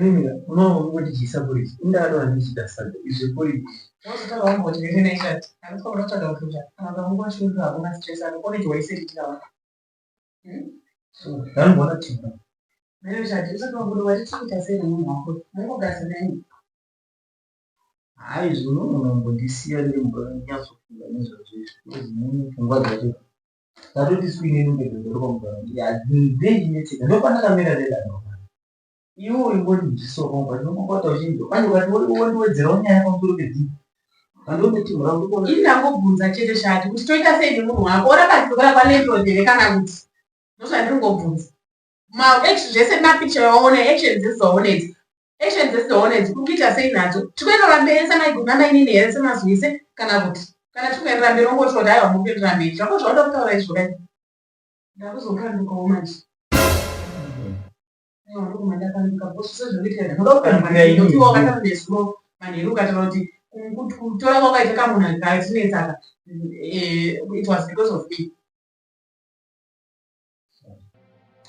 Mimi unaona jisaburi. Ndio ndo anishida sana. Isipori. Sasa kama wao wote ni nation. Alikuwa unataka kuja. Anaongea shule hapo na stress hapo kwa nini waiseti kila. Ndio mbona timba. Mimi sasa kama bado walichukua sasa na wako. Mungu gasa nani? Ai zuno unambondisia ile mbanya sofuganizo zetu. Mungu fungua zaidi. Tarudi siku ile ndio kwa mbona. Ya ndio nyeti. Ndio kwa kamera dela ndo. Iwo ingoni ndisoko ngani ngota uchindo. Kwani wati wedzera nyaya pamusoro pedzi. Andoti timura ndiko. Indangobvunza chete shati kuti toita sei nemunhu wako. Ora kadzokera kwalandlord kana kuti. Ndosandingobvunza. Ma action zvese mapicture yaone action dzizoone idzi. Action dzizoone idzi kuita sei nadzo. Tikuenda mberi samaigona inini here semazwise kana kuti. Kana tikuenda mberi ngototi aiwa mupindura mberi. Zvako zvoda kutaura izvo kani. Ndakuzokandukawo manje. Ndio madakanduka bosi sezvikuita. Ndokuti wakati ndesimo manheru ukataura kuti kutora kwakaita kamunhu akatinetsaka. It was because of me.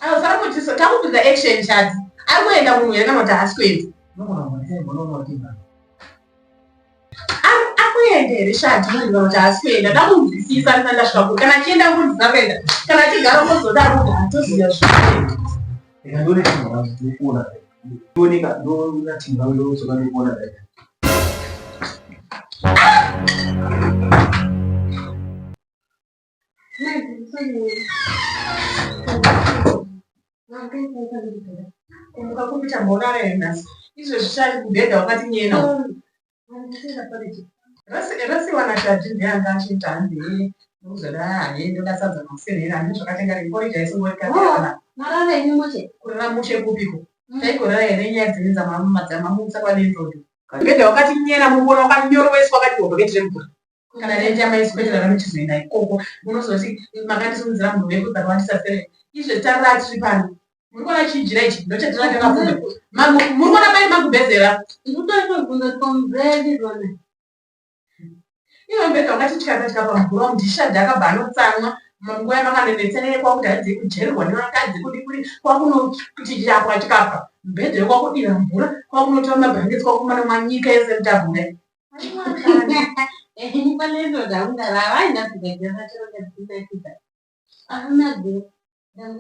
Saka kuti takubvunza action shots. Ari kuenda munhu here kana kuti haasi kuenda. Akuenda here shati munhu kana kuti haasi kuenda. Ndakunzwisisa ndisati ndasvika kuti kana achienda kunzina kuenda. Kana achigara kuzodaro kuti hatoziva zvekuenda. Ndikandone timba ndikuona. Ndioneka ndona timba yozoka ndikuona dai. Kumbuka kupita mbonara yenasi. Izvo zvishari kubhedha wakati nyena. Rasi wanashati ndiyanga achiita hanzi. Ndokuzoda haye ndodasadza maserera. Handizvo zvakatenga rikori chaisongorika. Marara ini moche. Kurara mushe kupiko. Taikorara here nyaya dzine dzamamutsa kwalandlord. Kubhedha wakati nyena mungona wakanyoroeswa wakati wobheketire mvura. Kana renja maiswetera ramuchizoenda ikoko. Munozoti makandisimudzira munhu wekudza kwandisa sere. Izvo tarara tiri pano. Murikona chijira ichi ndochatiranga ndakafunda. Murikona mai makubhezera. Ndotobvunza kombredi zvona. Iwe mbedha wakati tikatya pamvura mudhisha dzakabva anotsamwa. Munguva yamakandonetsenene kwakuti hadzii kujererwa nevakadzi kudi kwakunokuti chapwa chikafa. Mbedha kwakudira mvura kwakunotora mabhangetsi kwakumana mwanyika yese mutabhura. Nikwalezo ndaungara vaina kugadzira chiro chekuita. Aunazvo.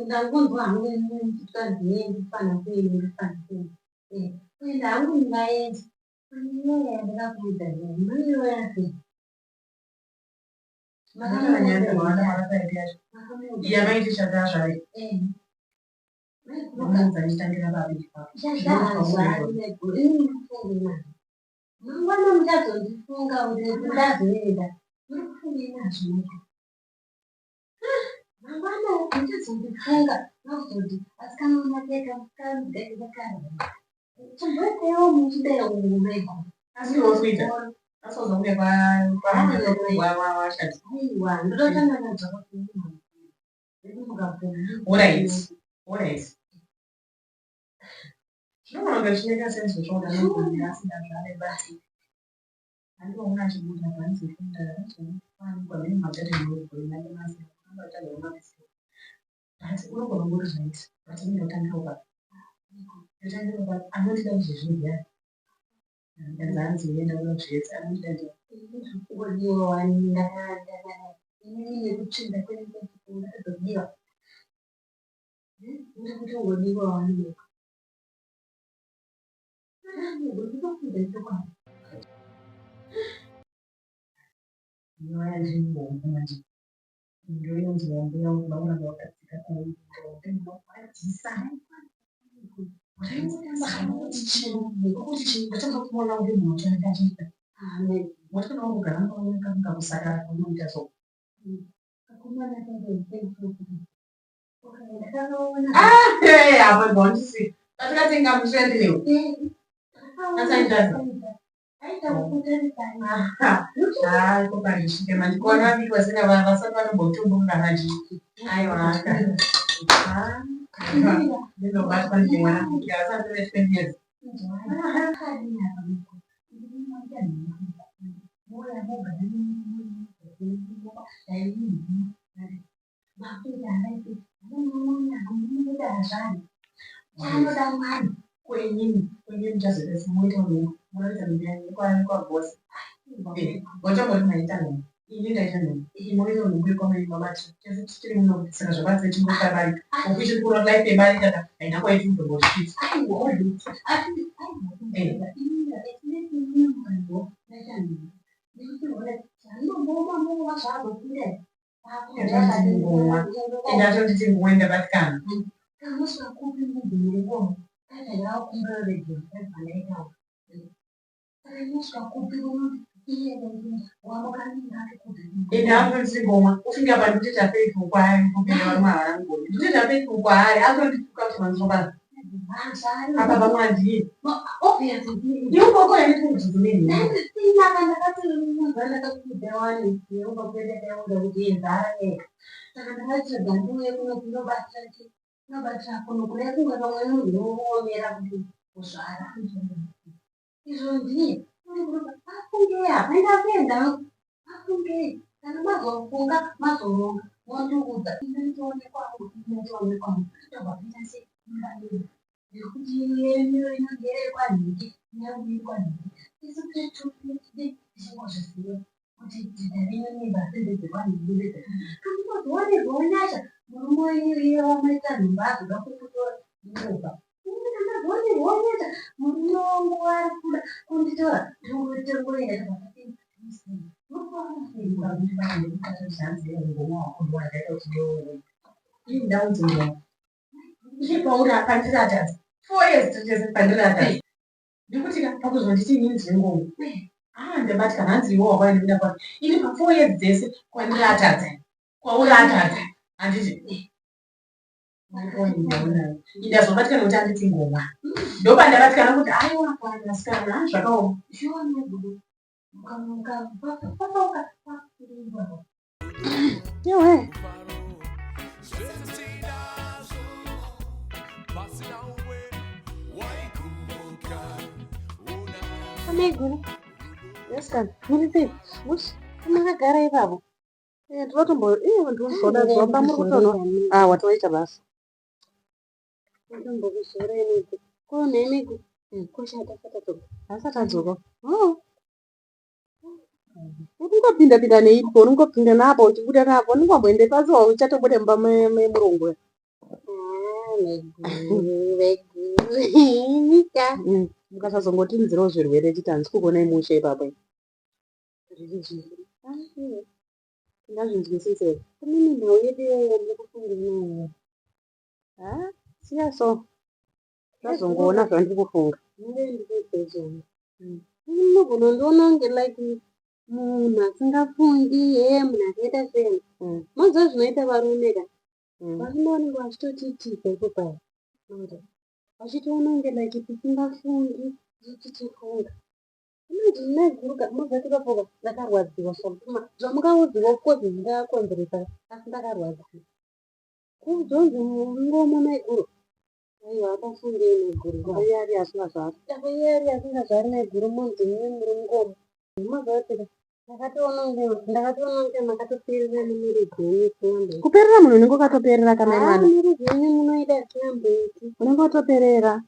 Ndangunzwa hangu ndikadziyeni pana kuenda pana kuenda. Kuenda hangu ndingaenda. Kunyanya ndakakuita muriwo yake. Makana nyanya mwana marakaita yacho. Iya maiti chadazvai. Mwanza nitandira babi papa. Mangwana muchazondifunga kuti ndazoenda. Murikufungei nazvo. Mangwana muchazondifunga nokuzoti asikana unapeka mukandekara. Chimboitewo muchidero umeko. Asi wokuita. Asozonge kwa washati. Aiwa, ndotanga nadzo kufunga. Alright. Zvinoona zvineka sense zvoda nokumbira asina zvane basi. Andinoona chibuda panzi kunda zvinofanira kuva nemagari nokumbira nemasi. Ambata nemasi. Asi unogona ngori zvaiti. But ndinotanga kuba. Ndotanga kuba anotida kuzvizviya. Ndanzi yenda unozvietsa anotida kudiwa wandakanda. Ini nekuchinda kwenye kufunda kudiwa. Ndikuti ngodiwa wani. Nyoya zvinhu manje. Ndio nzira mbira unaona wakatika kwa ndio kwatisa. Ndatanga kuona uri munhu chandaita. Wataka kugara naoneka ngakusaka kunoita so. Akumana kwenye Apa bondisi. Atakatenga mushendi leo. Sasa ndaza. Aita kukutani sana. Kuparishike mandikona vikwa sina vasati vanombotumbuka nachi. Aiwa. Ndinobatwa ndimwana kuti asati ane 20 years. Kwenyini Kunye mchazo simuita mungu. Mwanza mbiyani kwa boss. Ngoja maita no. Ini ndaita no. Imoyo mungu kwa mabati. Kesi tukiri muno saka zvabatse chingota bari. Official kuro life ebari tata. Aina kwa itu ndo shit. Amigo, essa não tem. Mas uma cara aí, babo. Ndotombo ndozvoda zvomba muri kutoona watoita basa ndotombokuzora inezi konhemeko koshata fatatoka asakadzoka unongopinda neipo unongopinda napo uchibuda napo unongomboende pasi uchatobuda mumba memurungu nyika mukasazongotinzirawo zvirwere chiti handisi kugona imushe ipapo ndazvinzwisise kunini nhau yedu yomukufungirinayo siya so zvazongoona zvandiri kufunga munogona ndiona nge like munhu asingafungi munhu akaita sei mazuva zvinoita varume ka varume vanenge vachitotitika ipo paya vachitoona nge like tisingafungi tichifunga inoti naiguruka muzatipapoka ndakarwadziwa somutuma zvamungaudziwa kozi zvingakonzeresa asi ndakarwadziwa kuzonzi mungomo naiguru aiwa akafungei naiguru ayari asingazvari ayari asingazvari naiguru munzi mune muri ngomo mazavatira ndakatoona nge makatoperera nemiri gwenyu kuperera munhu unenge wakatoperera kana mwana miri gwenyu munoita sinamboiti unenge watoperera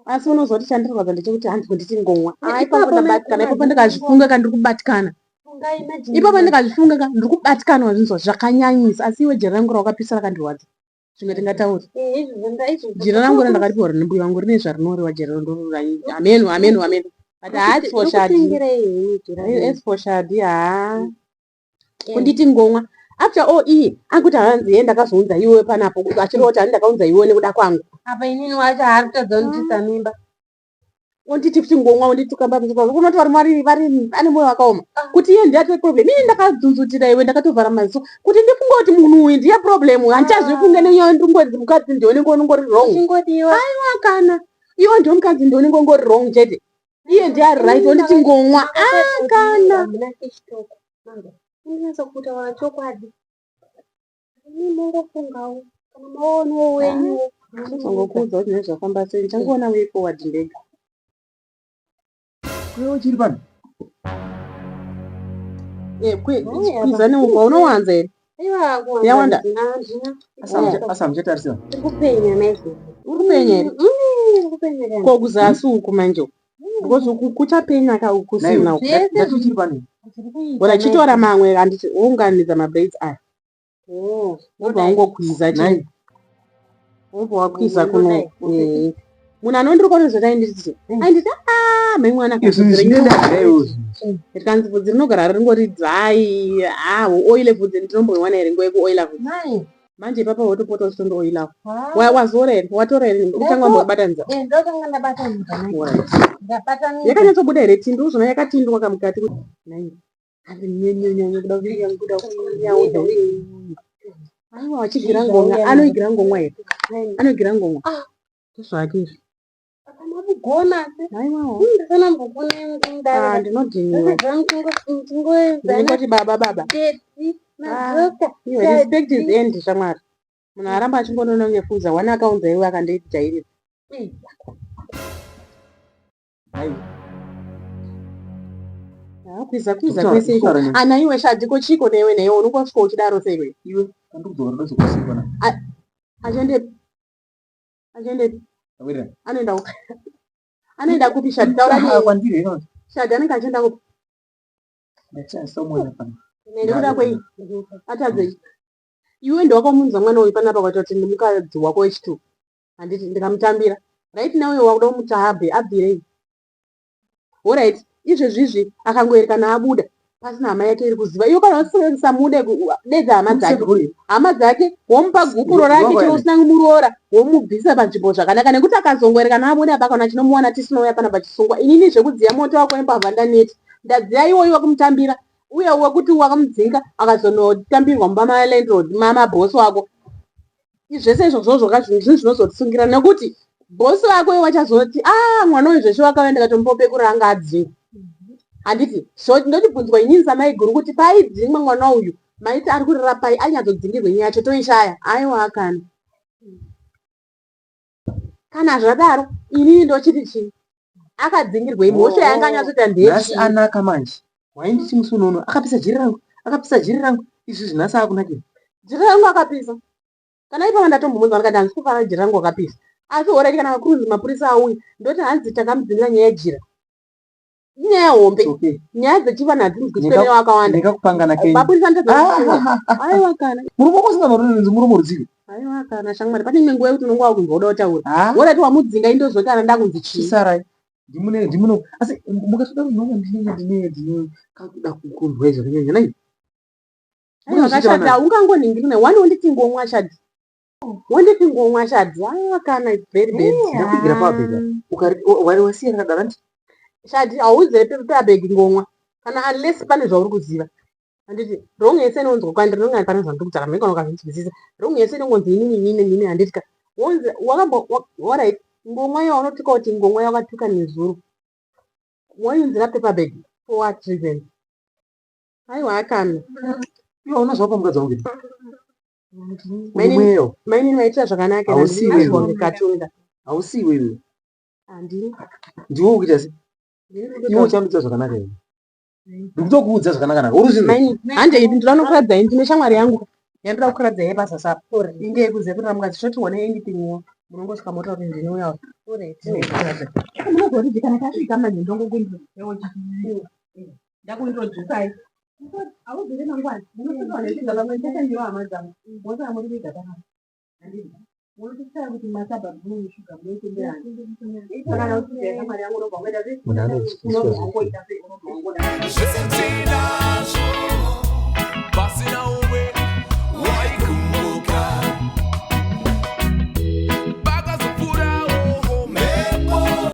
asi unozoti chandirwadza ndechekuti handiko nditi ngomwa ipapo ndabatikana ipapo ndikazvifunga ka ndiri kubatikana ipapo ndikazvifunga ka ndiri kubatikana zvinzwa zvakanyanyisa asi iwe jira rangu rakapisira kandirwadza zvimwe tingatauri jira rangu randakaripiwa nembuya wangu rine zvarinoriwa jira rondorura amenu but haati for shadi as for shadi kunditi ngomwa after all iye akuti hanzi ye ndakazounza iwe panapo achiroti hani ndakaunza iwe nekuda kwangu apa inini wacho hari kutadza kunditisa mimba unditi kuti ngomwa unditukamba kunoti vari ane moyo wakaoma kuti iye ndiate problem ini ndakadzunzutira iwe ndakatovhara maziso kuti ndifunga kuti munhu uyu ndiye problem handichazvifunge nenyaya ndingori mukadzi ndionenge unongori wrong aiwa kana iwe ndio mukadzi ndionenge ungori wrong chete iye ndiye right unditi ngomwa kana unasa kutaura chokwadi ini mongofungawo kana maono wenyu songokuudza kuti nezvafamba sei ndichangoona way forward ndega kwewo chiri pano kwizane unowanza here yawanda asa muchatarisira kupenya naizvo uripenya here kokuzasi uku manje because kuchapenya kusina ndatichiri pane ora chitora mamwe anditi unganidza mabraids aya wobva ungokwiza chii wobva wakwiza kuno munhu anondiri konozoti ainditi mai mwana kanzi bvudzi rinogara ringori dzai oile bvudzi ndinomboiwana here nguva yekuoila bvudzi manje ipapa wotopota uchitondooilawo wazora here watora here utanga wambobatanidza yakanyatsobuda here tindu zvona yakatindwa kamukati aiwa wachigira ngonga anoigira ngomwa here anoigira ngomwa ndozvake izvi ndinoti baba respect is end shamwari munhu aramba achimbonoona ngefuza wane akaunza iwe akandeiti jairira kwiza kwese iko ana iwe shadiko chiko newe newe unongosvika uchidaro seiwe iwe andikudzoka kusikana achendepi anoenda kupi shadi taura kwandiri shadi anenge achienda kupi nekuda kwei atadzei iwe ndewakamunza mwana uyu panapa kwatoti ndimukadzi wako wechitu handiti ndikamutambira right now wakuda kumuta abvirei orit izvezvizvi akangoerekana abuda pasina hama yake iri kuziva iyo kana usisirisa mude dedza hama dzake womupa gupuro rake chero usina kumuroora womubvisa panzvimbo zvakanaka nekuti akazongoerekana abuda pakana chinomuwana tisinouya pana pachisungwa inini zvekudziya moto wako wembavha ndaneti ndadziya iwoiwa kumutambira uye wekuti wakamudzinga akazonotambirwa mumba malandlord mamabhosi wako zvese izvozvozvo kazvinhu zvinozotisungira nekuti bhosi wako wachazoti mwana uyu zveshe wakaenda katombopekura anga adzinga handiti ndotibvunzwa inini samai guru kuti paidzingwa mwana uyu maiti ari kurira pai anyatsodzingirwe nyaya yacho toishaya aiwa kana zvadaro inini ndochiti chii akadzingirwe mhosva yanga anyatsota nhasi anaka manje wainditi musi unono akapisa jiri rangu izvi zvinhasi akunakira jiri rangu akapisa kana ipa ndatombomudza ndikati handisi kufara jiri rangu akapisa asi orati kana makurunzi mapurisa auya ndoti hanzi takamudzingira nyaya yejira inyaya hombe nyaya dzechivanhu hadzini kuchipenewa wakawanda ndingakupangana kenyu mapurisa aiwa kana murume kusingamarunenzi murume rudziki aiwa kana shamwari pane imwe nguva yekuti unonga wakunzwa uda kutaura orati wamudzinga indozoti ana ndakunzi chii sarai ndimuno asi mukatoda kunonga ndinenge kakuda kukundwa izvakanyanya nai aiwa kashadzi haungangoningirina wani wonditi ngomwa shadzi wonditi ngomwa shadzi aiwa kana very bad ndakuigira pabheka wari wasiya rakadara nti shadzi hauzive pabhegi ngomwa kana unless pane zvauri kuziva handiti rongo yese inonzwa kwandiri rongo pane zvandiri kutaura mhekana ukazvinzwisisa rongo yese inongonzi inini handitika wonzi wakamborit ngomwa yaunotika kuti ngomwa yakatuka nezuro wainzira pepabhegi for what reason aiwa akana iwe unozva pamukadzi wangu maini maitira zvakanaka ndikatunda hausiwe iwe handini ndiwe ukuita se iwe uchandudza zvakanaka iwe ndikutokuudza zvakanaka naka uruzvino hande ipi ndinoda kukuradza ndine shamwari yangu yandira kukuradza ye basa sapo inge kuziva kuti ramukadzi toti one anything munongosvika mota kuti ndinouya munozoti kana tasvika manje ndongokundwa ndakuintroducai hauzire mangwani munototaura nezvinga vamwe ndakandiwa hama dzangu mose amuri viga takana munototara kuti masabha munoshuga munotenderana kana uchiziva shamwari yangu unobva ngoita munhu anoziviswa